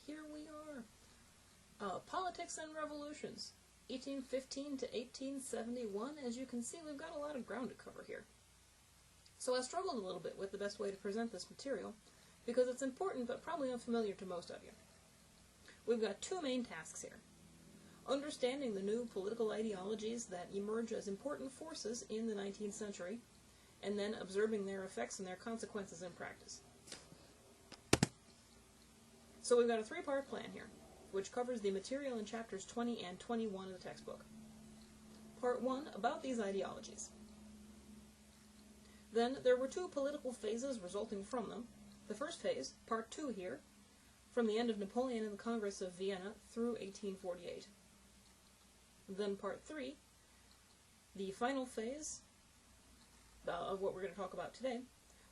here we are. Politics and Revolutions, 1815 to 1871. As you can see, we've got a lot of ground to cover here. So I struggled a little bit with the best way to present this material, because it's important but probably unfamiliar to most of you. We've got two main tasks here. Understanding the new political ideologies that emerge as important forces in the 19th century, and then observing their effects and their consequences in practice. So we've got a three-part plan here, which covers the material in chapters 20 and 21 of the textbook. Part 1, about these ideologies. Then there were two political phases resulting from them. The first phase, Part 2 here, from the end of Napoleon and the Congress of Vienna through 1848. Then Part 3, the final phase of what we're going to talk about today,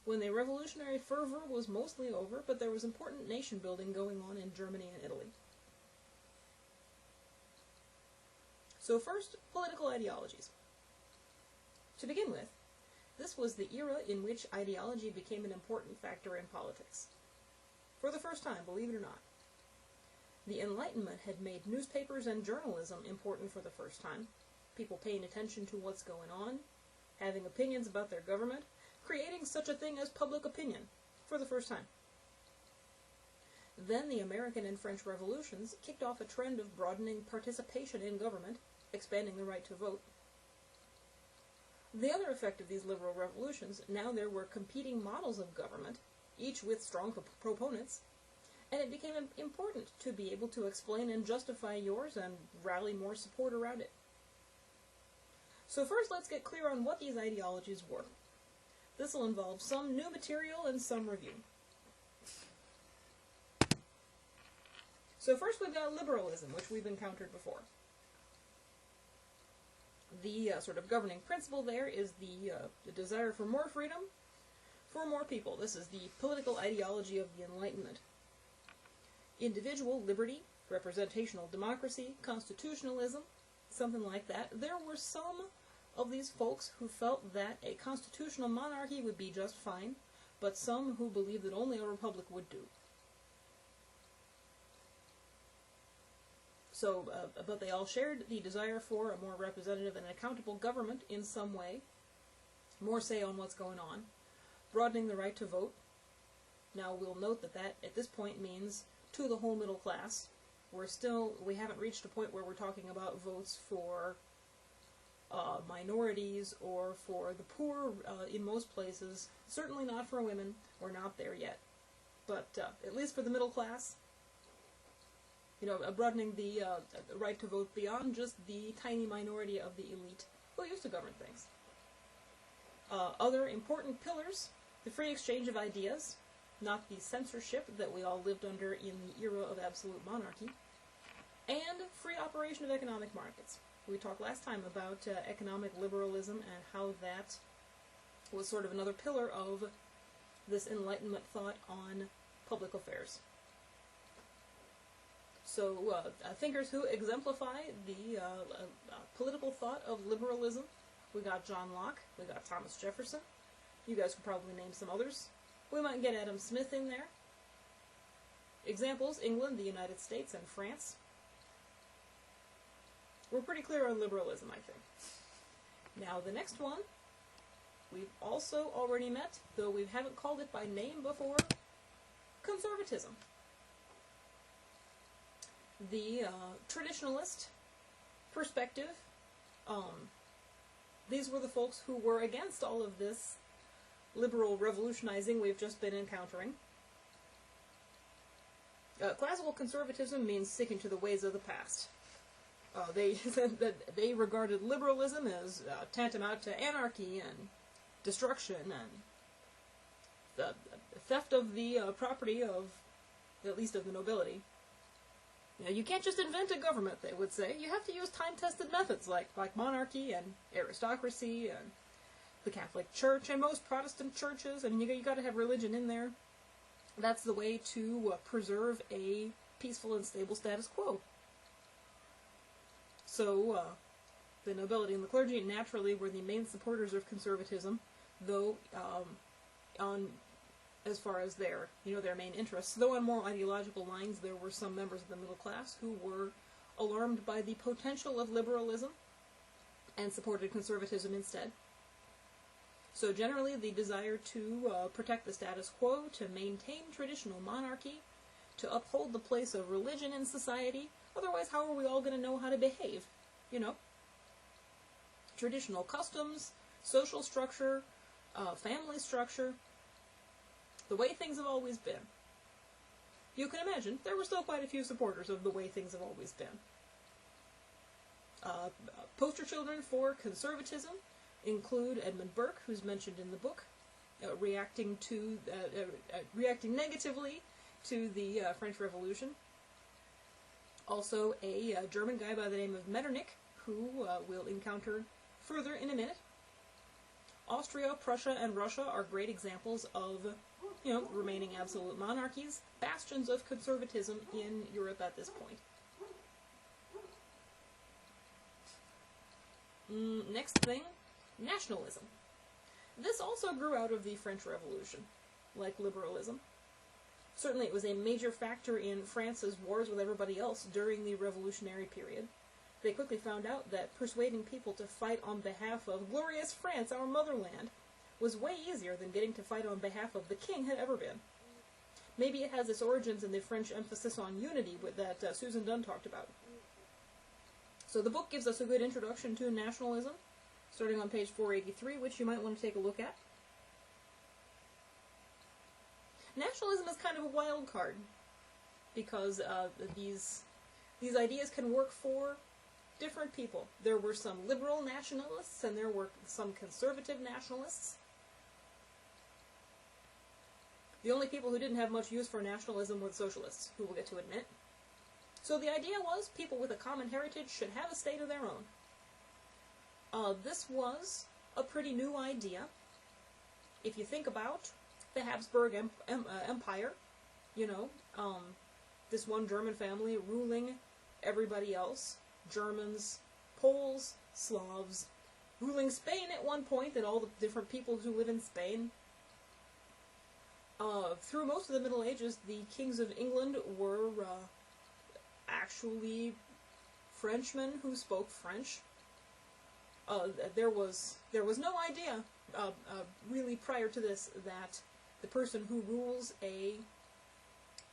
when the revolutionary fervor was mostly over, but there was important nation-building going on in Germany and Italy. So first, political ideologies. To begin with, this was the era in which ideology became an important factor in politics. For the first time, believe it or not. The Enlightenment had made newspapers and journalism important for the first time, people paying attention to what's going on, having opinions about their government, creating such a thing as public opinion for the first time. Then the American and French revolutions kicked off a trend of broadening participation in government, expanding the right to vote. The other effect of these liberal revolutions, now there were competing models of government, each with strong proponents, and it became important to be able to explain and justify yours and rally more support around it. So first, let's get clear on what these ideologies were. This will involve some new material and some review. So first we've got liberalism, which we've encountered before. The sort of governing principle there is the desire for more freedom, for more people. This is the political ideology of the Enlightenment. Individual liberty, representational democracy, constitutionalism, something like that. There were some of these folks who felt that a constitutional monarchy would be just fine, but some who believed that only a republic would do. So, but they all shared the desire for a more representative and accountable government in some way, more say on what's going on, broadening the right to vote. Now we'll note that that at this point means to the whole middle class. We haven't reached a point where we're talking about votes for minorities or for the poor in most places. Certainly not for women. We're not there yet. But at least for the middle class, broadening the right to vote beyond just the tiny minority of the elite who used to govern things. Other important pillars, the free exchange of ideas, not the censorship that we all lived under in the era of absolute monarchy, and free operation of economic markets. We talked last time about economic liberalism and how that was sort of another pillar of this Enlightenment thought on public affairs. So, thinkers who exemplify the political thought of liberalism, we got John Locke, we got Thomas Jefferson. You guys could probably name some others. We might get Adam Smith in there. Examples, England, the United States, and France. We're pretty clear on liberalism, I think. Now, the next one, we've also already met, though we haven't called it by name before, conservatism. The traditionalist perspective, these were the folks who were against all of this liberal revolutionizing we've just been encountering. Classical conservatism means sticking to the ways of the past. They said that they regarded liberalism as tantamount to anarchy and destruction and the theft of the property of, at least of the nobility. You can't just invent a government, they would say. You have to use time-tested methods like monarchy and aristocracy and the Catholic Church and most Protestant churches, and you got to have religion in there. That's the way to preserve a peaceful and stable status quo. So, the nobility and the clergy naturally were the main supporters of conservatism, though as far as their main interests. Though on more ideological lines, there were some members of the middle class who were alarmed by the potential of liberalism and supported conservatism instead. So generally, the desire to protect the status quo, to maintain traditional monarchy, to uphold the place of religion in society. Otherwise, how are we all going to know how to behave? Traditional customs, social structure, family structure, the way things have always been. You can imagine, there were still quite a few supporters of the way things have always been. Poster children for conservatism include Edmund Burke, who's mentioned in the book, reacting negatively to the French Revolution. Also, a German guy by the name of Metternich, who we'll encounter further in a minute. Austria, Prussia, and Russia are great examples of, remaining absolute monarchies, bastions of conservatism in Europe at this point. Next thing, nationalism. This also grew out of the French Revolution, like liberalism. Certainly it was a major factor in France's wars with everybody else during the revolutionary period. They quickly found out that persuading people to fight on behalf of glorious France, our motherland, was way easier than getting to fight on behalf of the king had ever been. Maybe it has its origins in the French emphasis on unity that Susan Dunn talked about. So the book gives us a good introduction to nationalism, starting on page 483, which you might want to take a look at. Nationalism is kind of a wild card, because these ideas can work for different people. There were some liberal nationalists, and there were some conservative nationalists. The only people who didn't have much use for nationalism were the socialists, who we'll get to admit. So the idea was people with a common heritage should have a state of their own. This was a pretty new idea. If you think about the Habsburg Empire, this one German family ruling everybody else, Germans, Poles, Slavs, ruling Spain at one point, and all the different people who live in Spain. Through most of the Middle Ages, the kings of England were actually Frenchmen who spoke French. There was no idea, really prior to this, that the person who rules a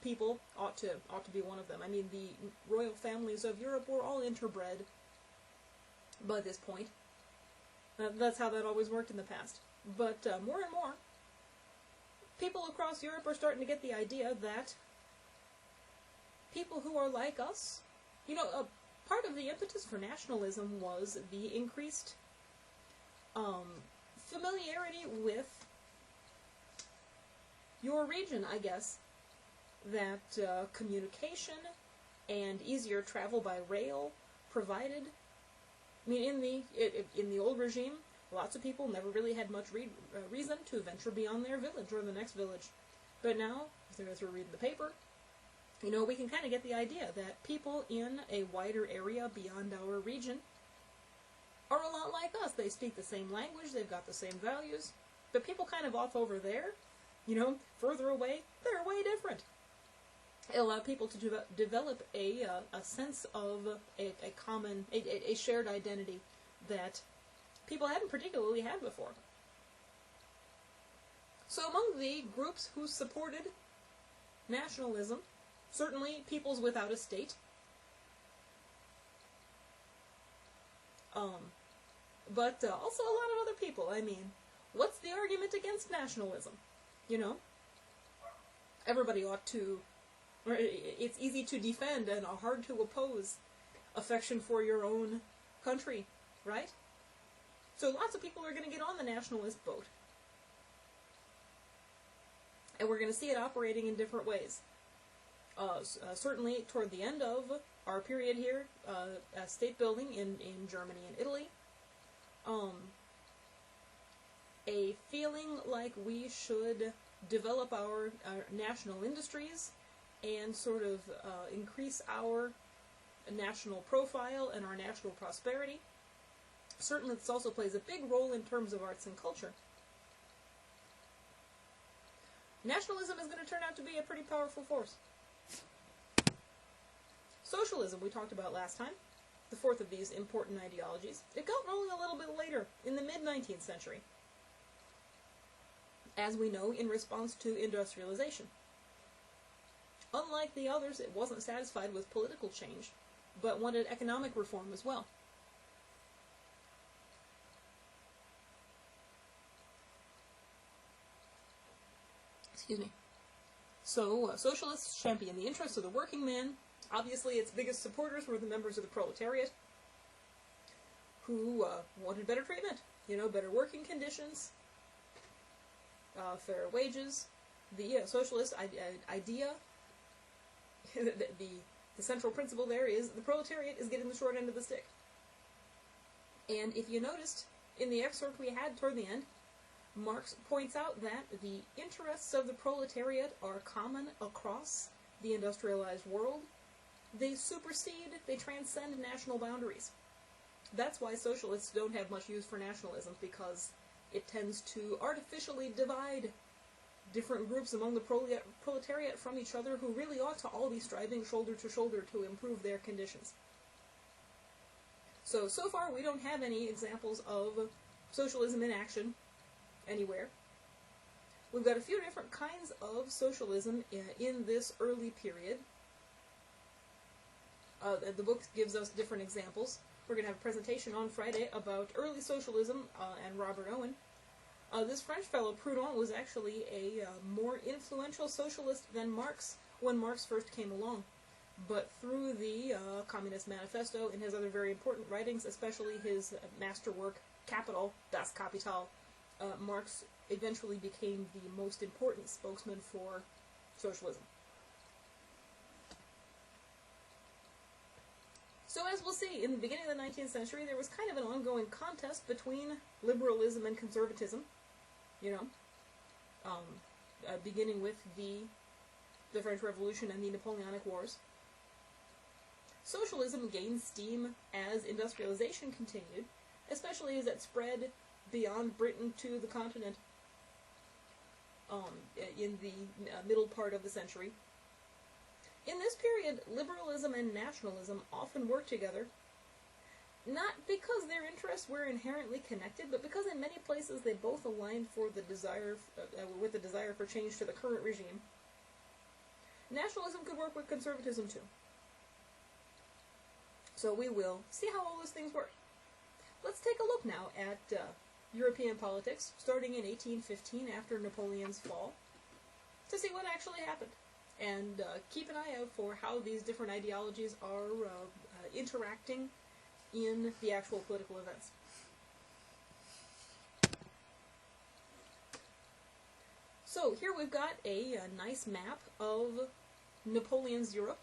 people ought to be one of them. I mean, the royal families of Europe were all interbred by this point. That's how that always worked in the past. But more and more, people across Europe are starting to get the idea that people who are like us, part of the impetus for nationalism was the increased familiarity with your region, I guess, that communication and easier travel by rail provided. I mean, in the old regime, lots of people never really had much reason to venture beyond their village or the next village. But now, as we're reading the paper, we can kind of get the idea that people in a wider area beyond our region are a lot like us. They speak the same language, they've got the same values, but people kind of off over there, further away, they're way different. It allowed people to develop a sense of a common, a shared identity that people hadn't particularly had before. So among the groups who supported nationalism, certainly peoples without a state, but also a lot of other people. I mean, what's the argument against nationalism? Everybody ought to, or it's easy to defend and hard to oppose affection for your own country, right? So lots of people are going to get on the nationalist boat. And we're going to see it operating in different ways. Certainly, toward the end of our period here, state building in Germany and Italy, a feeling like we should develop our national industries and sort of increase our national profile and our national prosperity. Certainly, this also plays a big role in terms of arts and culture. nationalism is going to turn out to be a pretty powerful force. Socialism, we talked about last time, the fourth of these important ideologies. It got rolling a little bit later, in the mid-19th century, as we know, in response to industrialization. Unlike the others, it wasn't satisfied with political change, but wanted economic reform as well. Excuse me. So, socialists championed the interests of the working man. Obviously, its biggest supporters were the members of the proletariat, who wanted better treatment, better working conditions, fair wages. The socialist idea, the central principle there is the proletariat is getting the short end of the stick. And if you noticed, in the excerpt we had toward the end, Marx points out that the interests of the proletariat are common across the industrialized world. They supersede, they transcend national boundaries. That's why socialists don't have much use for nationalism, because it tends to artificially divide different groups among the proletariat from each other who really ought to all be striving shoulder to shoulder to improve their conditions. So far we don't have any examples of socialism in action anywhere. We've got a few different kinds of socialism in this early period. The book gives us different examples. We're going to have a presentation on Friday about early socialism and Robert Owen. This French fellow, Proudhon, was actually a more influential socialist than Marx when Marx first came along. But through the Communist Manifesto and his other very important writings, especially his masterwork, Capital, Das Kapital, Marx eventually became the most important spokesman for socialism. So as we'll see, in the beginning of the 19th century, there was kind of an ongoing contest between liberalism and conservatism, beginning with the French Revolution and the Napoleonic Wars. Socialism gained steam as industrialization continued, especially as it spread beyond Britain to the continent in the middle part of the century. In this period, liberalism and nationalism often worked together, not because their interests were inherently connected, but because in many places they both aligned with the desire for change to the current regime. Nationalism could work with conservatism too. So we will see how all those things work. Let's take a look now at European politics, starting in 1815 after Napoleon's fall, to see what actually happened. And keep an eye out for how these different ideologies are interacting in the actual political events. So here we've got a nice map of Napoleon's Europe.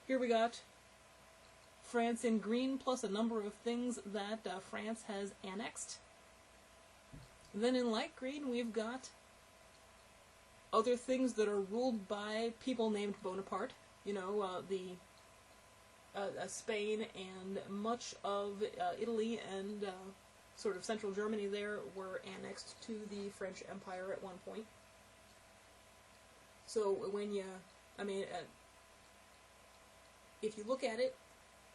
Here we got France in green, plus a number of things that France has annexed. Then in light green we've got other things that are ruled by people named Bonaparte. Spain and much of Italy and sort of central Germany there were annexed to the French Empire at one point. So when if you look at it,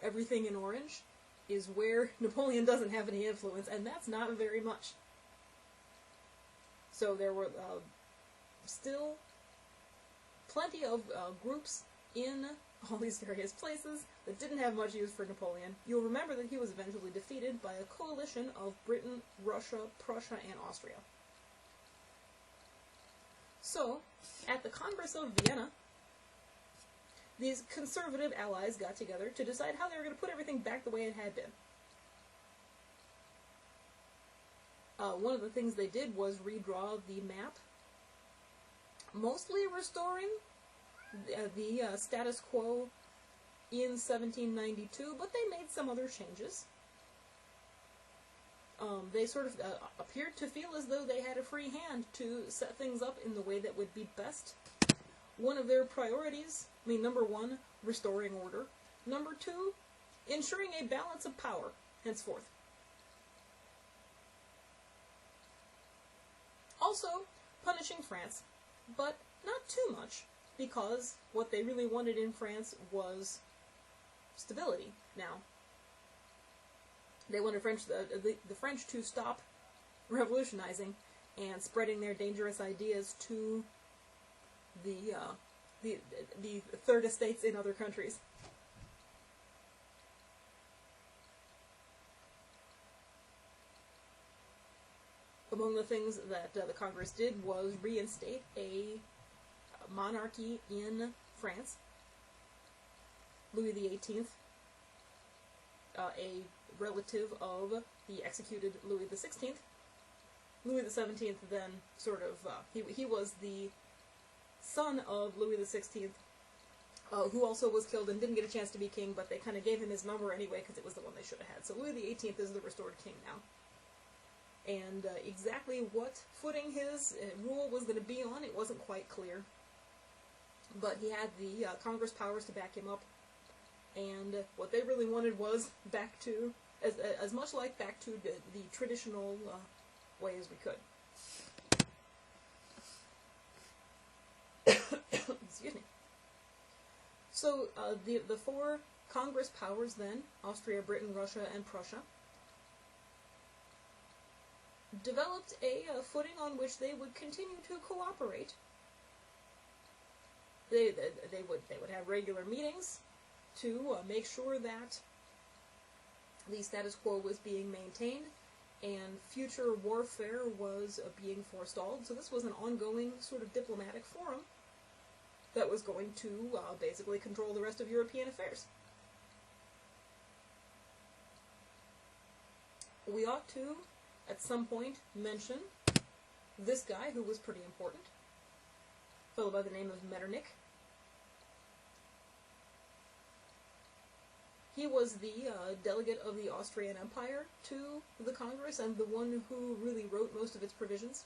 everything in orange is where Napoleon doesn't have any influence, and that's not very much. So there were still plenty of groups in all these various places that didn't have much use for Napoleon. You'll remember that he was eventually defeated by a coalition of Britain, Russia, Prussia, and Austria. So, at the Congress of Vienna, these conservative allies got together to decide how they were going to put everything back the way it had been. One of the things they did was redraw the map, mostly restoring the status quo in 1792, but they made some other changes. They sort of appeared to feel as though they had a free hand to set things up in the way that would be best. One of their priorities, number one, restoring order. Number two, ensuring a balance of power, henceforth. Also, punishing France but not too much, because what they really wanted in France was stability. Now, they wanted the French to stop revolutionizing and spreading their dangerous ideas to the third estates in other countries. Among the things that the Congress did was reinstate a monarchy in France. Louis XVIII, a relative of the executed Louis XVI. Louis XVII then sort of, he was the son of Louis XVI, who also was killed and didn't get a chance to be king, but they kind of gave him his number anyway because it was the one they should have had. So Louis XVIII is the restored king now. And exactly what footing his rule was going to be on, it wasn't quite clear. But he had the Congress powers to back him up, and what they really wanted was back to, as much like back to the traditional way as we could. Excuse me. So the four Congress powers then, Austria, Britain, Russia, and Prussia, developed a footing on which they would continue to cooperate. They would have regular meetings to make sure that the status quo was being maintained and future warfare was being forestalled. So this was an ongoing sort of diplomatic forum that was going to basically control the rest of European affairs. We ought to, at some point, mention this guy who was pretty important, a fellow by the name of Metternich. He was the delegate of the Austrian Empire to the Congress and the one who really wrote most of its provisions.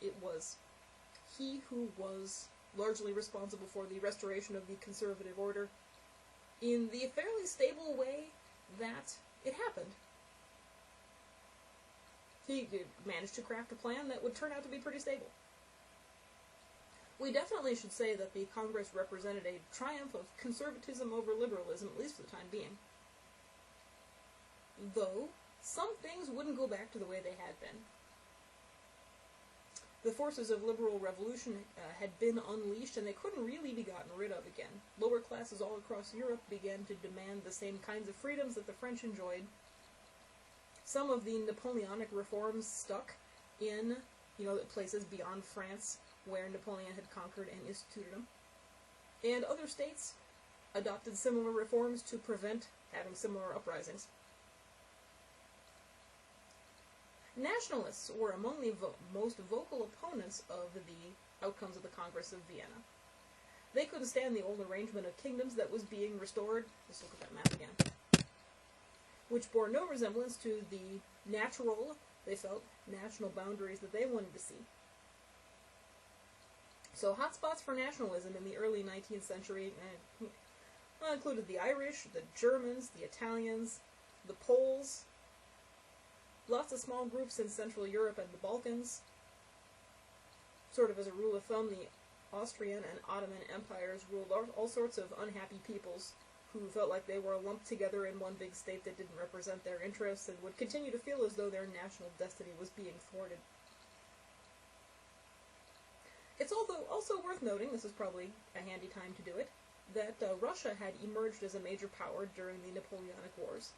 It was he who was largely responsible for the restoration of the conservative order in the fairly stable way that it happened. He managed to craft a plan that would turn out to be pretty stable. We definitely should say that the Congress represented a triumph of conservatism over liberalism, at least for the time being. Though, some things wouldn't go back to the way they had been. The forces of liberal revolution had been unleashed, and they couldn't really be gotten rid of again. Lower classes all across Europe began to demand the same kinds of freedoms that the French enjoyed. Some of the Napoleonic reforms stuck in, places beyond France where Napoleon had conquered and instituted them. And other states adopted similar reforms to prevent having similar uprisings. Nationalists were among the most vocal opponents of the outcomes of the Congress of Vienna. They couldn't stand the old arrangement of kingdoms that was being restored, let's look at that map again, which bore no resemblance to the natural, they felt, national boundaries that they wanted to see. So hotspots for nationalism in the early 19th century included the Irish, the Germans, the Italians, the Poles, lots of small groups in Central Europe and the Balkans. Sort of as a rule of thumb, the Austrian and Ottoman empires ruled all sorts of unhappy peoples who felt like they were lumped together in one big state that didn't represent their interests and would continue to feel as though their national destiny was being thwarted. It's also worth noting, this is probably a handy time to do it, that Russia had emerged as a major power during the Napoleonic Wars.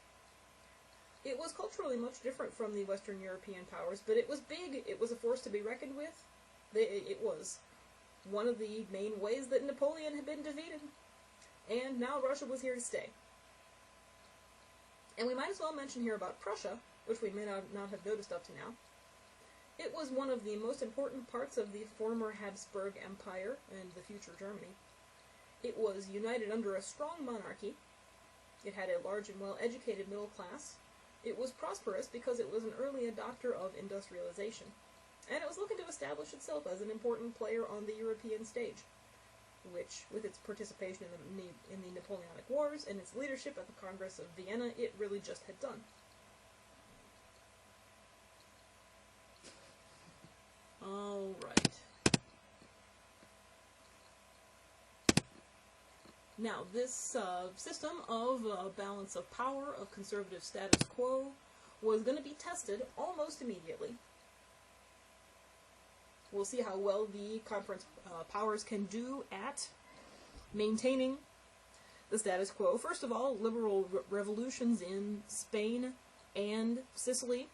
It was culturally much different from the Western European powers, but it was big, it was a force to be reckoned with. It was one of the main ways that Napoleon had been defeated. And now Russia was here to stay. And we might as well mention here about Prussia, which we may not have noticed up to now. It was one of the most important parts of the former Habsburg Empire and the future Germany. It was united under a strong monarchy. It had a large and well-educated middle class. It was prosperous because it was an early adopter of industrialization. And it was looking to establish itself as an important player on the European stage, which, with its participation in the Napoleonic Wars and its leadership at the Congress of Vienna, it really just had done. Now, this system of balance of power, of conservative status quo, was going to be tested almost immediately. We'll see how well the conference powers can do at maintaining the status quo. First of all, liberal revolutions in Spain and Sicily,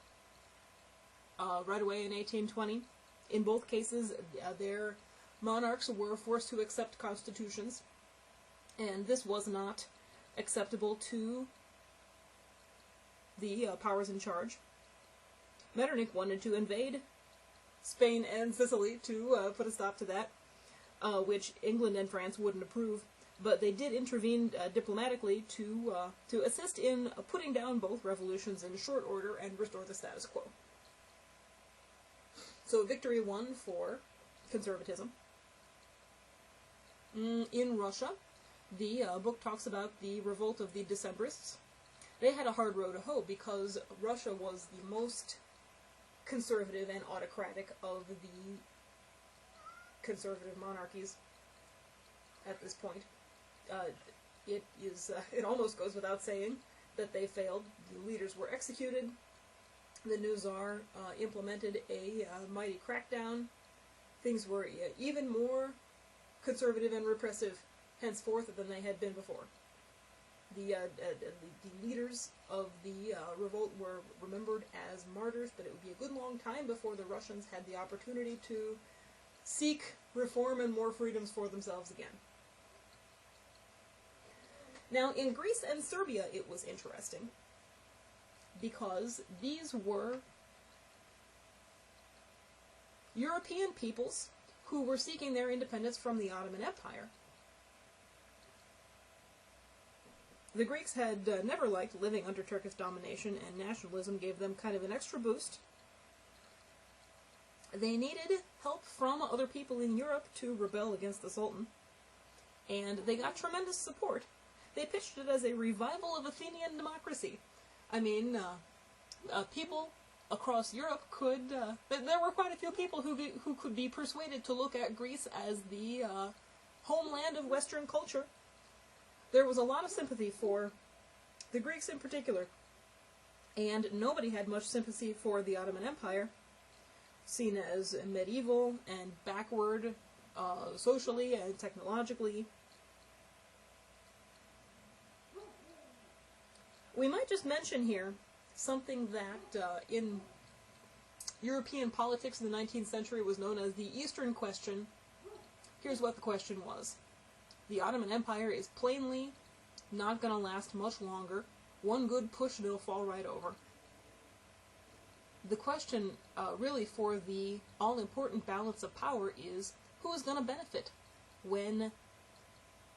right away in 1820. In both cases, their monarchs were forced to accept constitutions, and this was not acceptable to the powers in charge. Metternich wanted to invade Spain and Sicily to put a stop to that, which England and France wouldn't approve, but they did intervene diplomatically to assist in putting down both revolutions in short order and restore the status quo. So victory won for conservatism. In Russia, the book talks about the revolt of the Decembrists. They had a hard row to hoe because Russia was the most conservative and autocratic of the conservative monarchies at this point. It almost goes without saying that they failed. The leaders were executed. The new Tsar implemented a mighty crackdown. Things were even more conservative and repressive henceforth than they had been before. The leaders of the revolt were remembered as martyrs, but it would be a good long time before the Russians had the opportunity to seek reform and more freedoms for themselves again. Now, in Greece and Serbia, it was interesting, because these were European peoples who were seeking their independence from the Ottoman Empire. The Greeks had never liked living under Turkish domination, and nationalism gave them kind of an extra boost. They needed help from other people in Europe to rebel against the Sultan, and they got tremendous support. They pitched it as a revival of Athenian democracy. I mean, people across Europe could... there were quite a few people who could be persuaded to look at Greece as the homeland of Western culture. There was a lot of sympathy for the Greeks in particular, and nobody had much sympathy for the Ottoman Empire, seen as medieval and backward socially and technologically. We might just mention here something that in European politics in the 19th century was known as the Eastern Question. Here's what the question was. The Ottoman Empire is plainly not going to last much longer. One good push and it'll fall right over. The question really for the all-important balance of power is who is going to benefit when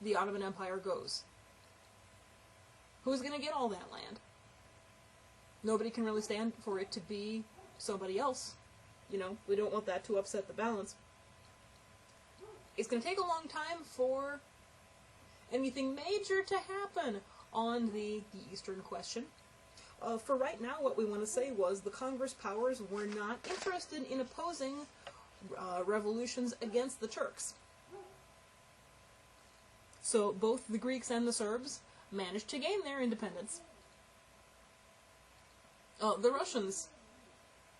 the Ottoman Empire goes? Who's going to get all that land? Nobody can really stand for it to be somebody else. You know, we don't want that to upset the balance. It's going to take a long time for anything major to happen on the Eastern Question. For right now, what we want to say was the Congress powers were not interested in opposing revolutions against the Turks. So both the Greeks and the Serbs managed to gain their independence. The Russians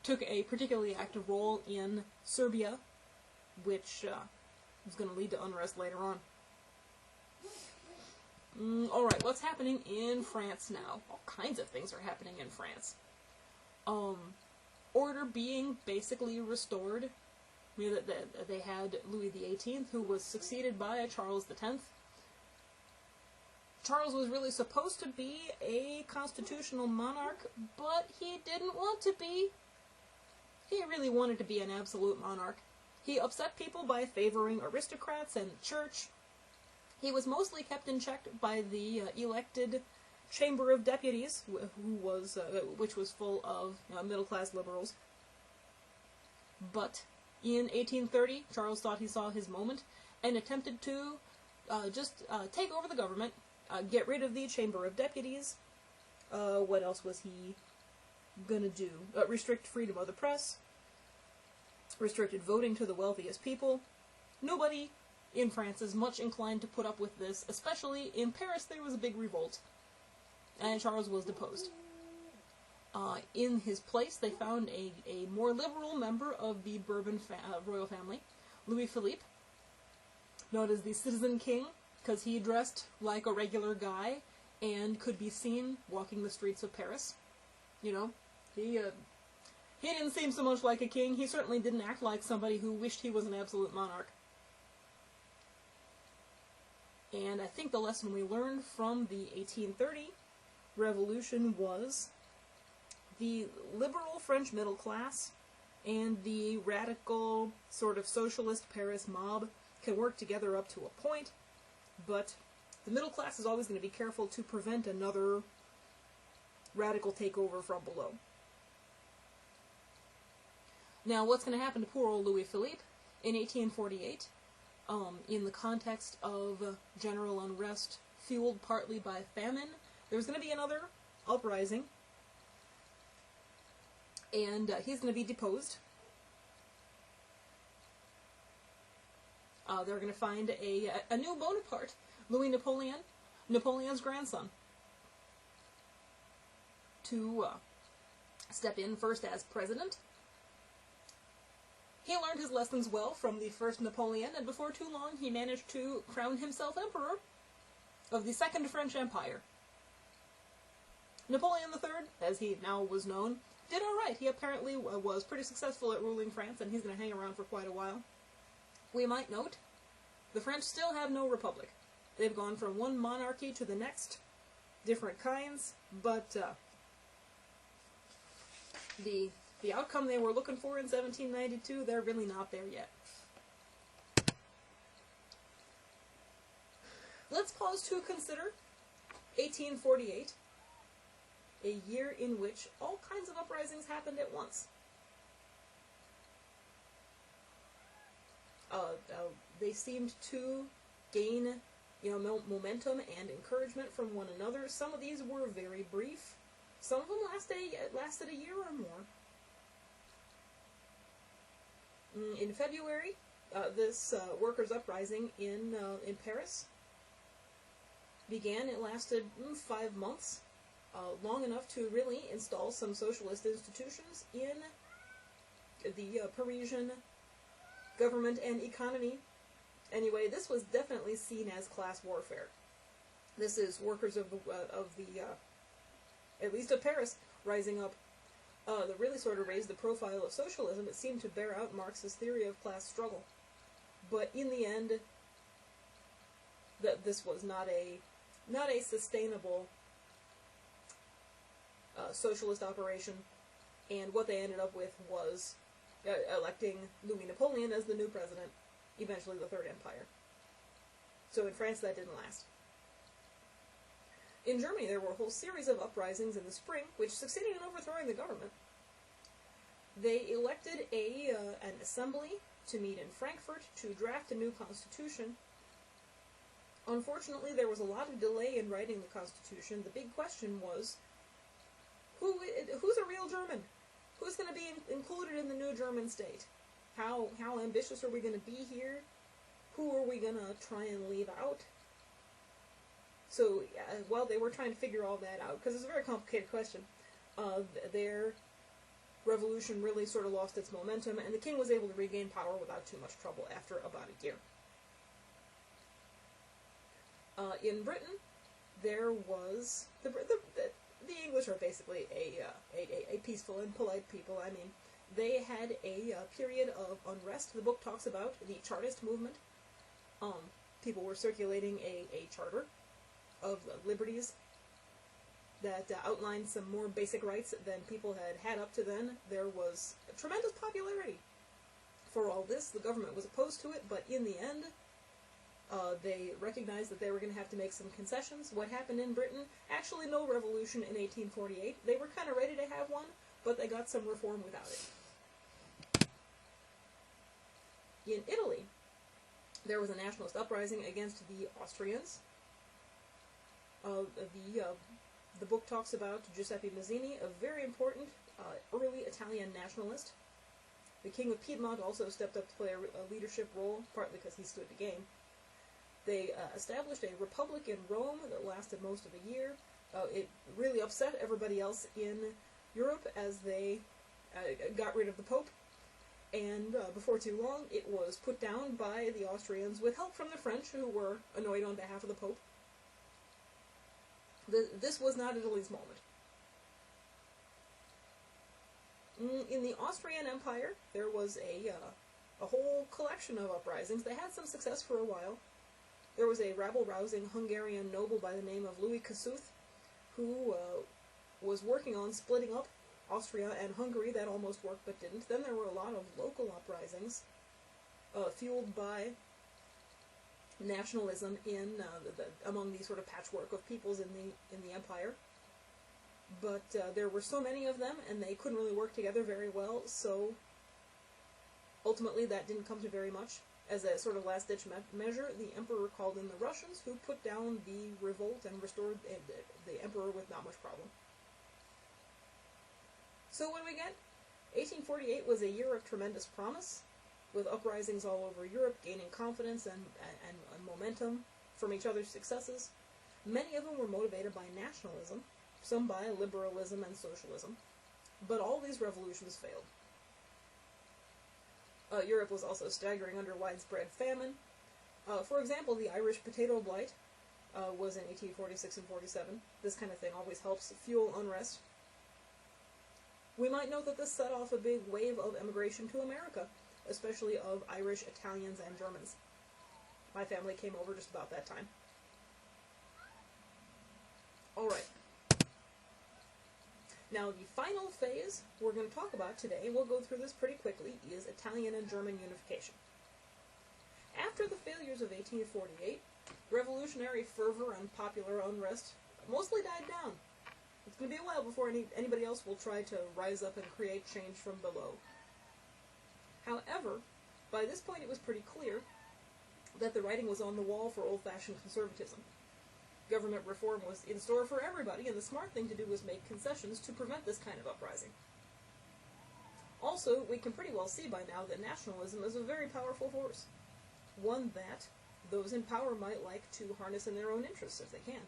took a particularly active role in Serbia, which was going to lead to unrest later on. Alright, what's happening in France now? All kinds of things are happening in France. Order being basically restored. You know, they had Louis XVIII, who was succeeded by Charles X. Charles was really supposed to be a constitutional monarch, but he didn't want to be. He really wanted to be an absolute monarch. He upset people by favoring aristocrats and the church. He was mostly kept in check by the elected Chamber of Deputies, which was full of middle-class liberals. But in 1830, Charles thought he saw his moment and attempted to just take over the government, get rid of the Chamber of Deputies. What else was he gonna do? Restrict freedom of the press, restricted voting to the wealthiest people. Nobody in France is much inclined to put up with this, especially in Paris there was a big revolt, and Charles was deposed. In his place, they found a more liberal member of the Bourbon royal family, Louis Philippe, known as the Citizen King, because he dressed like a regular guy and could be seen walking the streets of Paris. You know, he didn't seem so much like a king. He certainly didn't act like somebody who wished he was an absolute monarch. And I think the lesson we learned from the 1830 revolution was the liberal French middle class and the radical sort of socialist Paris mob can work together up to a point, but the middle class is always going to be careful to prevent another radical takeover from below. Now, what's going to happen to poor old Louis Philippe in 1848, in the context of general unrest fueled partly by famine? There's going to be another uprising, and he's going to be deposed. They're going to find a new Bonaparte, Louis Napoleon, Napoleon's grandson, to step in first as president. He learned his lessons well from the first Napoleon, and before too long he managed to crown himself emperor of the Second French Empire. Napoleon III, as he now was known, did alright. He apparently was pretty successful at ruling France, and he's going to hang around for quite a while. We might note, the French still have no republic. They've gone from one monarchy to the next, different kinds, but the outcome they were looking for in 1792, they're really not there yet. Let's pause to consider 1848, a year in which all kinds of uprisings happened at once. They seemed to gain, momentum and encouragement from one another. Some of these were very brief. Some of them lasted a year or more. In February, this workers' uprising in Paris began. It lasted 5 months, long enough to really install some socialist institutions in the Parisian government and economy. Anyway, this was definitely seen as class warfare. This is workers of the at least of Paris, rising up. That really sort of raised the profile of socialism. It seemed to bear out Marx's theory of class struggle. But in the end, that this was not a sustainable socialist operation, and what they ended up with was electing Louis Napoleon as the new president, eventually the Third Empire. So in France, that didn't last. In Germany, there were a whole series of uprisings in the spring, which succeeded in overthrowing the government. They elected an assembly to meet in Frankfurt to draft a new constitution. Unfortunately, there was a lot of delay in writing the constitution. The big question was, who's a real German? Who's going to be included in the new German state? How ambitious are we going to be here? Who are we going to try and leave out? So, while they were trying to figure all that out, because it's a very complicated question, their revolution really sort of lost its momentum, and the king was able to regain power without too much trouble after about a year. In Britain, there was the English are basically a peaceful and polite people. I mean, they had a period of unrest. The book talks about the Chartist movement. People were circulating a charter of liberties that outlined some more basic rights than people had up to then. There was tremendous popularity for all this. The government was opposed to it, but in the end, they recognized that they were going to have to make some concessions. What happened in Britain? Actually, no revolution in 1848. They were kind of ready to have one, but they got some reform without it. In Italy, there was a nationalist uprising against the Austrians. The book talks about Giuseppe Mazzini, a very important early Italian nationalist. The King of Piedmont also stepped up to play a leadership role, partly because he stood to gain. They established a republic in Rome that lasted most of a year. It really upset everybody else in Europe as they got rid of the Pope, and before too long it was put down by the Austrians with help from the French, who were annoyed on behalf of the Pope. This was not Italy's moment. In the Austrian Empire, there was a whole collection of uprisings. They had some success for a while. There was a rabble-rousing Hungarian noble by the name of Louis Kossuth, who was working on splitting up Austria and Hungary. That almost worked, but didn't. Then there were a lot of local uprisings, fueled by nationalism among the sort of patchwork of peoples in the empire. But there were so many of them, and they couldn't really work together very well, so ultimately that didn't come to very much. As a sort of last-ditch measure, the emperor called in the Russians, who put down the revolt and restored the emperor with not much problem. So what do we get? 1848 was a year of tremendous promise, with uprisings all over Europe gaining confidence and momentum from each other's successes. Many of them were motivated by nationalism, some by liberalism and socialism, but all these revolutions failed. Europe was also staggering under widespread famine. For example, the Irish potato blight was in 1846 and 47. This kind of thing always helps fuel unrest. We might note that this set off a big wave of emigration to America, especially of Irish, Italians, and Germans. My family came over just about that time. Alright. Now, the final phase we're going to talk about today, we'll go through this pretty quickly, is Italian and German unification. After the failures of 1848, revolutionary fervor and popular unrest mostly died down. It's going to be a while before anybody else will try to rise up and create change from below. However, by this point it was pretty clear that the writing was on the wall for old-fashioned conservatism. Government reform was in store for everybody, and the smart thing to do was make concessions to prevent this kind of uprising. Also, we can pretty well see by now that nationalism is a very powerful force, one that those in power might like to harness in their own interests if they can.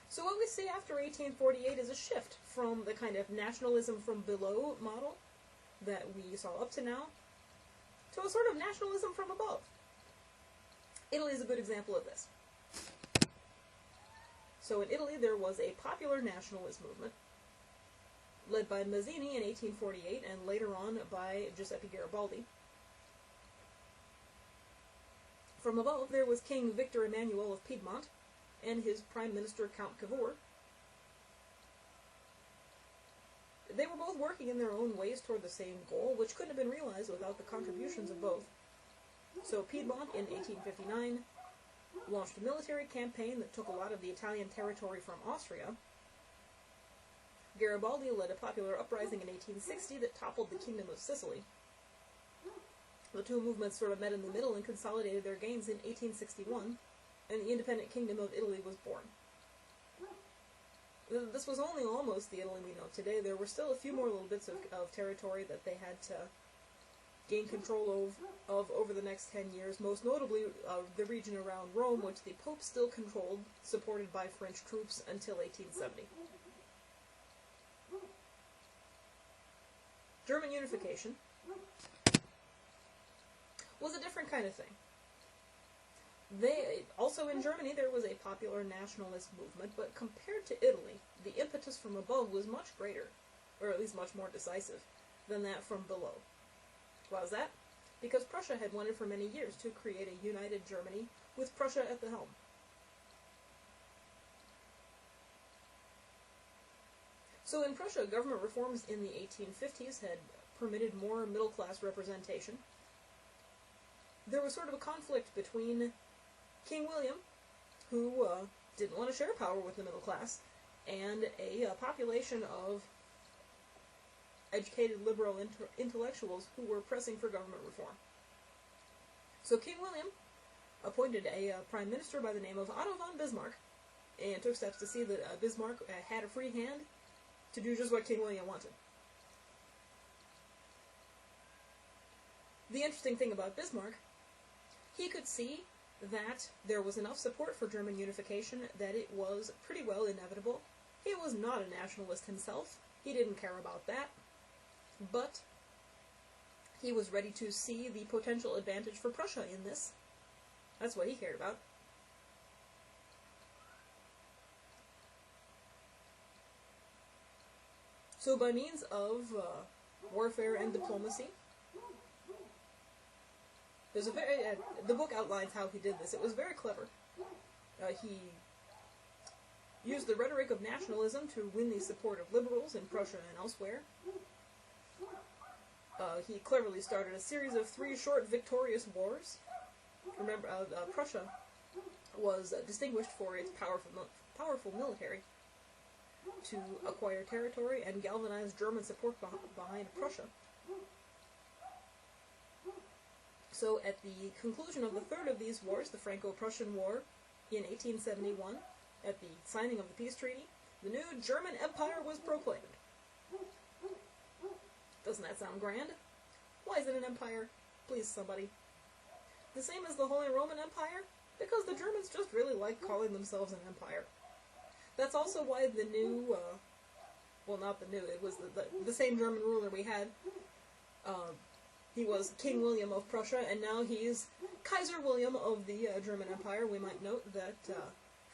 So what we see after 1848 is a shift from the kind of nationalism from below model that we saw up to now, to a sort of nationalism from above. Italy is a good example of this. So in Italy there was a popular nationalist movement, led by Mazzini in 1848 and later on by Giuseppe Garibaldi. From above there was King Victor Emmanuel of Piedmont and his Prime Minister Count Cavour. They were both working in their own ways toward the same goal, which couldn't have been realized without the contributions of both. So Piedmont, in 1859, launched a military campaign that took a lot of the Italian territory from Austria. Garibaldi led a popular uprising in 1860 that toppled the Kingdom of Sicily. The two movements sort of met in the middle and consolidated their gains in 1861, and the independent Kingdom of Italy was born. This was only almost the Italy we know today. There were still a few more little bits of territory that they had to gain control of over the next 10 years, most notably the region around Rome, which the Pope still controlled, supported by French troops, until 1870. German unification was a different kind of thing. Also in Germany there was a popular nationalist movement, but compared to Italy, the impetus from above was much greater, or at least much more decisive, than that from below. Why was that? Because Prussia had wanted for many years to create a united Germany with Prussia at the helm. So in Prussia, government reforms in the 1850s had permitted more middle-class representation. There was sort of a conflict between King William, who didn't want to share power with the middle class, and a population of educated liberal intellectuals who were pressing for government reform. So King William appointed a prime minister by the name of Otto von Bismarck, and took steps to see that Bismarck had a free hand to do just what King William wanted. The interesting thing about Bismarck he could see that there was enough support for German unification that it was pretty well inevitable. He was not a nationalist himself. He didn't care about that. But he was ready to see the potential advantage for Prussia in this. That's what he cared about. So by means of warfare and diplomacy, there's a very the book outlines how he did this. It was very clever. He used the rhetoric of nationalism to win the support of liberals in Prussia and elsewhere. He cleverly started a series of 3 short victorious wars. Remember, Prussia was distinguished for its powerful military to acquire territory and galvanize German support behind Prussia. So at the conclusion of the third of these wars, the Franco-Prussian War, in 1871, at the signing of the peace treaty, the new German Empire was proclaimed. Doesn't that sound grand? Why is it an empire? Please, somebody. The same as the Holy Roman Empire? Because the Germans just really like calling themselves an empire. That's also why the new, well, not the new, it was the same German ruler we had. He was King William of Prussia, and now he's Kaiser William of the German Empire. We might note that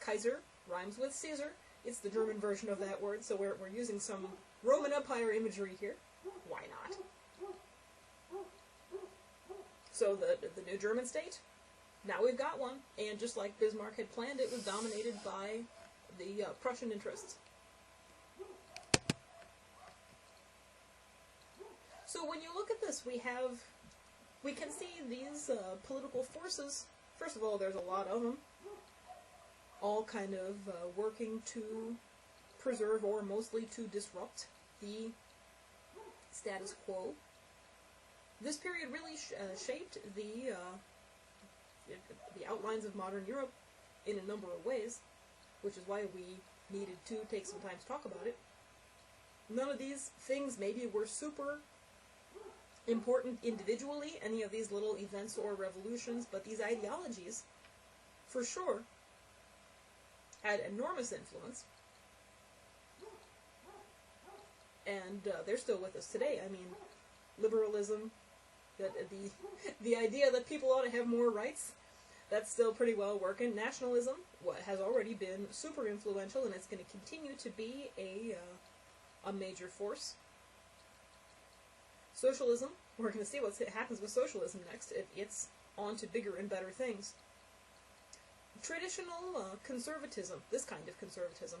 Kaiser rhymes with Caesar. It's the German version of that word, so we're using some Roman Empire imagery here. Why not? So the new German state, now we've got one, and just like Bismarck had planned, it was dominated by the Prussian interests. So when you look at this, we can see these political forces. First of all, there's a lot of them, all kind of working to preserve or mostly to disrupt the status quo. This period really shaped the outlines of modern Europe in a number of ways, which is why we needed to take some time to talk about it. None of these things maybe were super important individually, any of these little events or revolutions, but these ideologies, for sure, had enormous influence. And they're still with us today. I mean, liberalism, the idea that people ought to have more rights, that's still pretty well working. Nationalism has already been super influential, and it's going to continue to be a major force. Socialism, we're going to see what happens with socialism next. It's on to bigger and better things. Traditional conservatism, this kind of conservatism,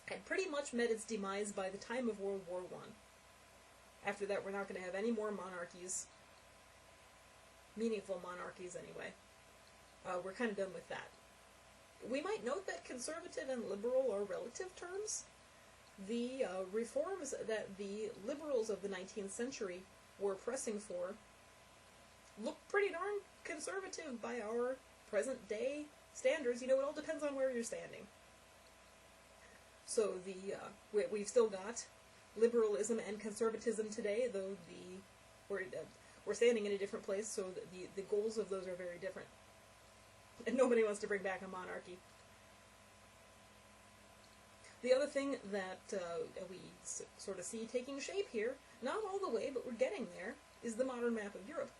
had pretty much met its demise by the time of World War I. After that, we're not going to have any more monarchies. Meaningful monarchies, anyway. We're kind of done with that. We might note that conservative and liberal are relative terms. The reforms that the liberals of the 19th century were pressing for look pretty darn conservative by our present-day standards. You know, it all depends on where you're standing. So we've still got liberalism and conservatism today, though we're standing in a different place, so the goals of those are very different. And nobody wants to bring back a monarchy. The other thing that we sort of see taking shape here, not all the way, but we're getting there, is the modern map of Europe.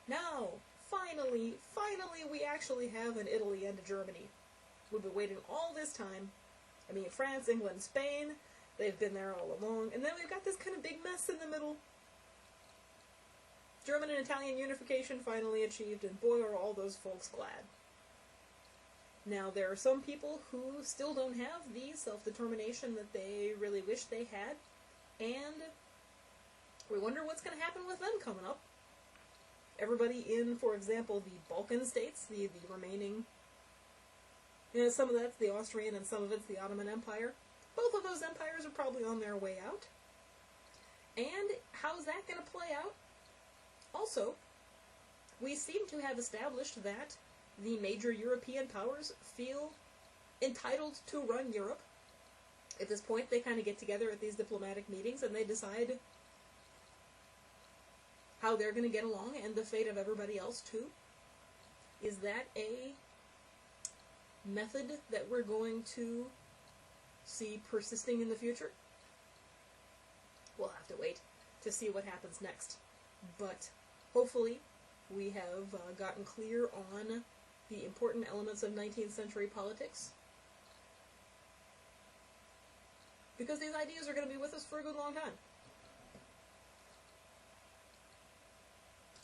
Now, finally, we actually have an Italy and a Germany. We've been waiting all this time. I mean, France, England, Spain, they've been there all along. And then we've got this kind of big mess in the middle. German and Italian unification finally achieved, and boy, are all those folks glad. Now, there are some people who still don't have the self-determination that they really wish they had, and we wonder what's going to happen with them coming up. Everybody in, for example, the Balkan states, the remaining, you know, some of that's the Austrian and some of it's the Ottoman Empire. Both of those empires are probably on their way out. And how's that going to play out? Also, we seem to have established that the major European powers feel entitled to run Europe. At this point, they kind of get together at these diplomatic meetings and they decide how they're going to get along and the fate of everybody else too. Is that a method that we're going to see persisting in the future? We'll have to wait to see what happens next. But hopefully we have gotten clear on the important elements of 19th century politics. Because these ideas are going to be with us for a good long time.